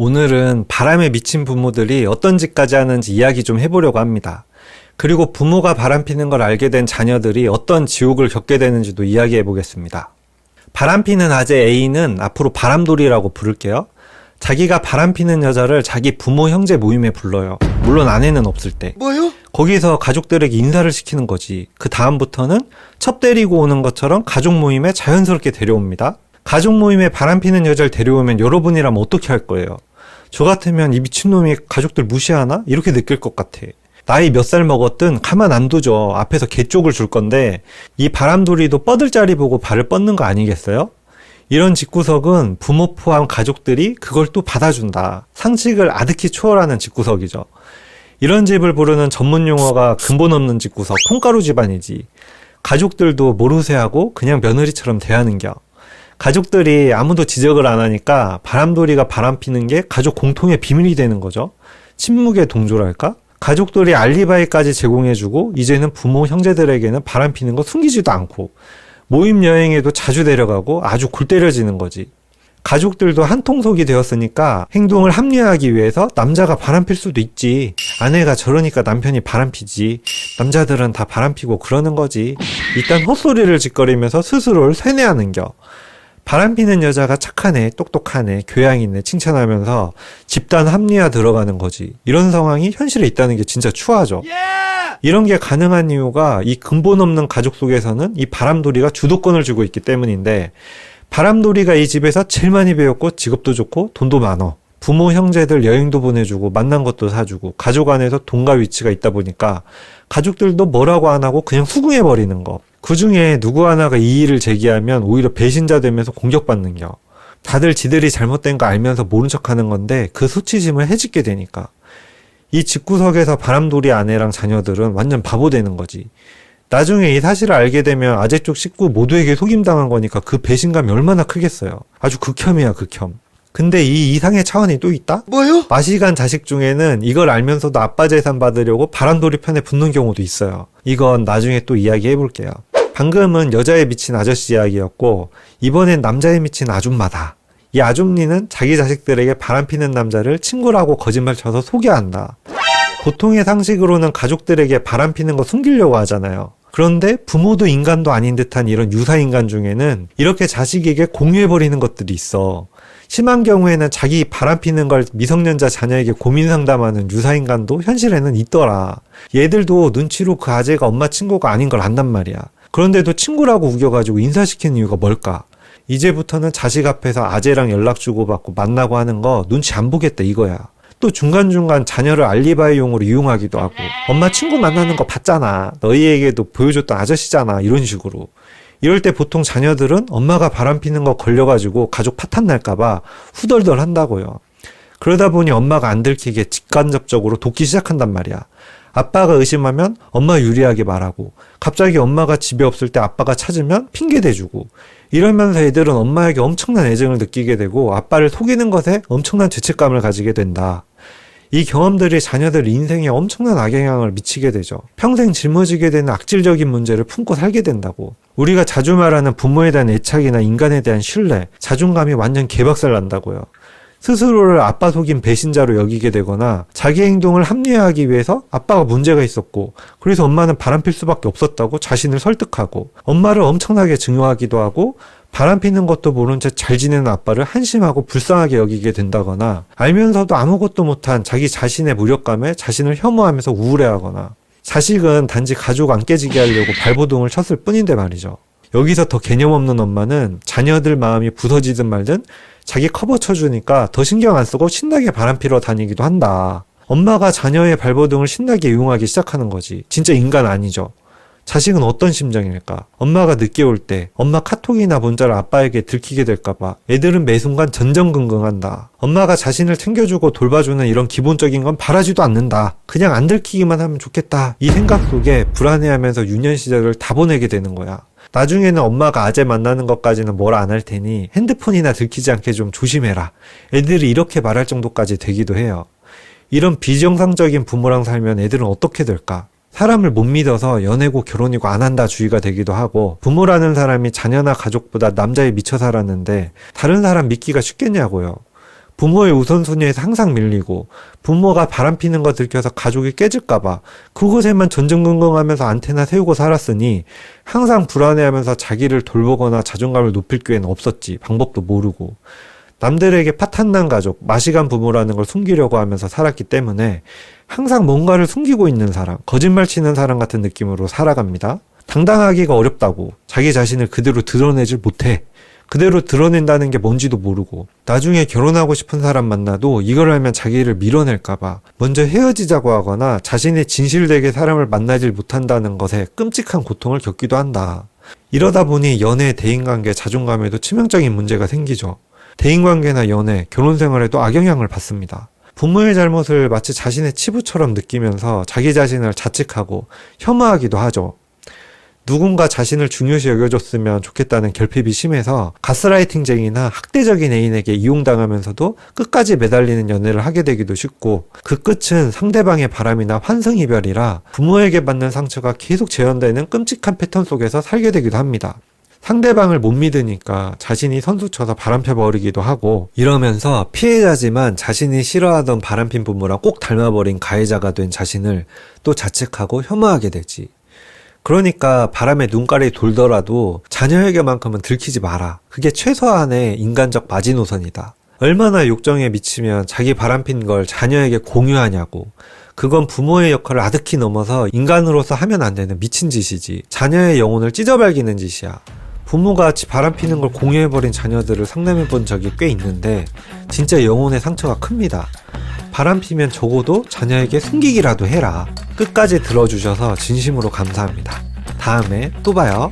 오늘은 바람에 미친 부모들이 어떤 짓까지 하는지 이야기 좀 해보려고 합니다. 그리고 부모가 바람피는 걸 알게 된 자녀들이 어떤 지옥을 겪게 되는지도 이야기해 보겠습니다. 바람피는 아재 A는 앞으로 바람돌이라고 부를게요. 자기가 바람피는 여자를 자기 부모 형제 모임에 불러요. 물론 아내는 없을 때. 뭐요? 거기서 가족들에게 인사를 시키는 거지. 그 다음부터는 첩 데리고 오는 것처럼 가족 모임에 자연스럽게 데려옵니다. 가족 모임에 바람피는 여자를 데려오면 여러분이라면 어떻게 할 거예요? 저 같으면 이 미친놈이 가족들 무시하나? 이렇게 느낄 것 같아. 나이 몇 살 먹었든 가만 안 두죠. 앞에서 개쪽을 줄 건데 이 바람돌이도 뻗을 자리 보고 발을 뻗는 거 아니겠어요? 이런 집구석은 부모 포함 가족들이 그걸 또 받아준다. 상식을 아득히 초월하는 집구석이죠. 이런 집을 부르는 전문 용어가 근본 없는 집구석, 콩가루 집안이지. 가족들도 모르쇠하고 그냥 며느리처럼 대하는겨. 가족들이 아무도 지적을 안 하니까 바람돌이가 바람피는 게 가족 공통의 비밀이 되는 거죠. 침묵의 동조랄까? 가족들이 알리바이까지 제공해주고 이제는 부모 형제들에게는 바람피는 거 숨기지도 않고 모임 여행에도 자주 데려가고 아주 골 때려지는 거지. 가족들도 한통속이 되었으니까 행동을 합리화하기 위해서 남자가 바람필 수도 있지. 아내가 저러니까 남편이 바람피지. 남자들은 다 바람피고 그러는 거지. 일단 헛소리를 짓거리면서 스스로를 세뇌하는겨. 바람피는 여자가 착하네, 똑똑하네, 교양 있네 칭찬하면서 집단 합리화 들어가는 거지. 이런 상황이 현실에 있다는 게 진짜 추하죠. 이런 게 가능한 이유가 이 근본 없는 가족 속에서는 이 바람돌이가 주도권을 쥐고 있기 때문인데, 바람돌이가 이 집에서 제일 많이 배웠고 직업도 좋고 돈도 많어. 부모 형제들 여행도 보내주고 만난 것도 사주고 가족 안에서 돈과 위치가 있다 보니까 가족들도 뭐라고 안 하고 그냥 수긍해버리는 거. 그 중에 누구 하나가 이의를 제기하면 오히려 배신자 되면서 공격받는겨. 다들 지들이 잘못된 거 알면서 모른 척하는 건데 그 수치심을 해짓게 되니까. 이 집구석에서 바람돌이 아내랑 자녀들은 완전 바보 되는 거지. 나중에 이 사실을 알게 되면 아재 쪽 식구 모두에게 속임당한 거니까 그 배신감이 얼마나 크겠어요. 아주 극혐이야, 극혐. 근데 이 이상의 차원이 또 있다? 뭐요? 마시간 자식 중에는 이걸 알면서도 아빠 재산 받으려고 바람돌이 편에 붙는 경우도 있어요. 이건 나중에 또 이야기 해볼게요. 방금은 여자에 미친 아저씨 이야기였고, 이번엔 남자에 미친 아줌마다. 이 아줌니는 자기 자식들에게 바람피는 남자를 친구라고 거짓말 쳐서 소개한다. 보통의 상식으로는 가족들에게 바람피는 거 숨기려고 하잖아요. 그런데 부모도 인간도 아닌 듯한 이런 유사인간 중에는 이렇게 자식에게 공유해버리는 것들이 있어. 심한 경우에는 자기 바람피는 걸 미성년자 자녀에게 고민 상담하는 유사인간도 현실에는 있더라. 얘들도 눈치로 그 아재가 엄마 친구가 아닌 걸 안단 말이야. 그런데도 친구라고 우겨가지고 인사시키는 이유가 뭘까? 이제부터는 자식 앞에서 아재랑 연락 주고받고 만나고 하는 거 눈치 안 보겠다 이거야. 또 중간중간 자녀를 알리바이용으로 이용하기도 하고, 엄마 친구 만나는 거 봤잖아, 너희에게도 보여줬던 아저씨잖아, 이런 식으로. 이럴 때 보통 자녀들은 엄마가 바람피는 거 걸려가지고 가족 파탄 날까봐 후덜덜 한다고요. 그러다 보니 엄마가 안 들키게 직간접적으로 돕기 시작한단 말이야. 아빠가 의심하면 엄마 유리하게 말하고, 갑자기 엄마가 집에 없을 때 아빠가 찾으면 핑계 대주고, 이러면서 애들은 엄마에게 엄청난 애정을 느끼게 되고 아빠를 속이는 것에 엄청난 죄책감을 가지게 된다. 이 경험들이 자녀들 인생에 엄청난 악영향을 미치게 되죠. 평생 짊어지게 되는 악질적인 문제를 품고 살게 된다고. 우리가 자주 말하는 부모에 대한 애착이나 인간에 대한 신뢰, 자존감이 완전 개박살 난다고요. 스스로를 아빠 속인 배신자로 여기게 되거나 자기 행동을 합리화하기 위해서 아빠가 문제가 있었고 그래서 엄마는 바람필 수밖에 없었다고 자신을 설득하고, 엄마를 엄청나게 증오하기도 하고 바람피는 것도 모른 채 잘 지내는 아빠를 한심하고 불쌍하게 여기게 된다거나, 알면서도 아무것도 못한 자기 자신의 무력감에 자신을 혐오하면서 우울해하거나. 자식은 단지 가족 안 깨지게 하려고 발버둥을 쳤을 뿐인데 말이죠. 여기서 더 개념 없는 엄마는 자녀들 마음이 부서지든 말든 자기 커버 쳐주니까 더 신경 안 쓰고 신나게 바람피러 다니기도 한다. 엄마가 자녀의 발버둥을 신나게 이용하기 시작하는 거지. 진짜 인간 아니죠. 자식은 어떤 심정일까? 엄마가 늦게 올 때 엄마 카톡이나 문자를 아빠에게 들키게 될까봐 애들은 매 순간 전전긍긍한다. 엄마가 자신을 챙겨주고 돌봐주는 이런 기본적인 건 바라지도 않는다. 그냥 안 들키기만 하면 좋겠다. 이 생각 속에 불안해하면서 유년 시절을 다 보내게 되는 거야. 나중에는 엄마가 아재 만나는 것까지는 뭐라 안 할 테니 핸드폰이나 들키지 않게 좀 조심해라. 애들이 이렇게 말할 정도까지 되기도 해요. 이런 비정상적인 부모랑 살면 애들은 어떻게 될까? 사람을 못 믿어서 연애고 결혼이고 안 한다 주의가 되기도 하고, 부모라는 사람이 자녀나 가족보다 남자에 미쳐 살았는데 다른 사람 믿기가 쉽겠냐고요. 부모의 우선순위에서 항상 밀리고 부모가 바람피는 거 들켜서 가족이 깨질까봐 그곳에만 전전긍긍하면서 안테나 세우고 살았으니 항상 불안해하면서 자기를 돌보거나 자존감을 높일 기회는 없었지. 방법도 모르고. 남들에게 파탄난 가족, 마시간 부모라는 걸 숨기려고 하면서 살았기 때문에 항상 뭔가를 숨기고 있는 사람, 거짓말 치는 사람 같은 느낌으로 살아갑니다. 당당하기가 어렵다고, 자기 자신을 그대로 드러내질 못해. 그대로 드러낸다는 게 뭔지도 모르고, 나중에 결혼하고 싶은 사람 만나도 이걸 알면 자기를 밀어낼까봐 먼저 헤어지자고 하거나 자신의 진실되게 사람을 만나질 못한다는 것에 끔찍한 고통을 겪기도 한다. 이러다 보니 연애, 대인관계, 자존감에도 치명적인 문제가 생기죠. 대인관계나 연애, 결혼생활에도 악영향을 받습니다. 부모의 잘못을 마치 자신의 치부처럼 느끼면서 자기 자신을 자책하고 혐오하기도 하죠. 누군가 자신을 중요시 여겨줬으면 좋겠다는 결핍이 심해서 가스라이팅쟁이나 학대적인 애인에게 이용당하면서도 끝까지 매달리는 연애를 하게 되기도 쉽고, 그 끝은 상대방의 바람이나 환승이별이라 부모에게 받는 상처가 계속 재현되는 끔찍한 패턴 속에서 살게 되기도 합니다. 상대방을 못 믿으니까 자신이 선수쳐서 바람펴버리기도 하고, 이러면서 피해자지만 자신이 싫어하던 바람핀 부모랑 꼭 닮아버린 가해자가 된 자신을 또 자책하고 혐오하게 되지. 그러니까 바람에 눈깔이 돌더라도 자녀에게만큼은 들키지 마라. 그게 최소한의 인간적 마지노선이다. 얼마나 욕정에 미치면 자기 바람핀 걸 자녀에게 공유하냐고. 그건 부모의 역할을 아득히 넘어서 인간으로서 하면 안 되는 미친 짓이지. 자녀의 영혼을 찢어발기는 짓이야. 부모가 바람피는 걸 공유해버린 자녀들을 상담해본 적이 꽤 있는데 진짜 영혼의 상처가 큽니다. 바람피면 적어도 자녀에게 숨기기라도 해라. 끝까지 들어주셔서 진심으로 감사합니다. 다음에 또 봐요.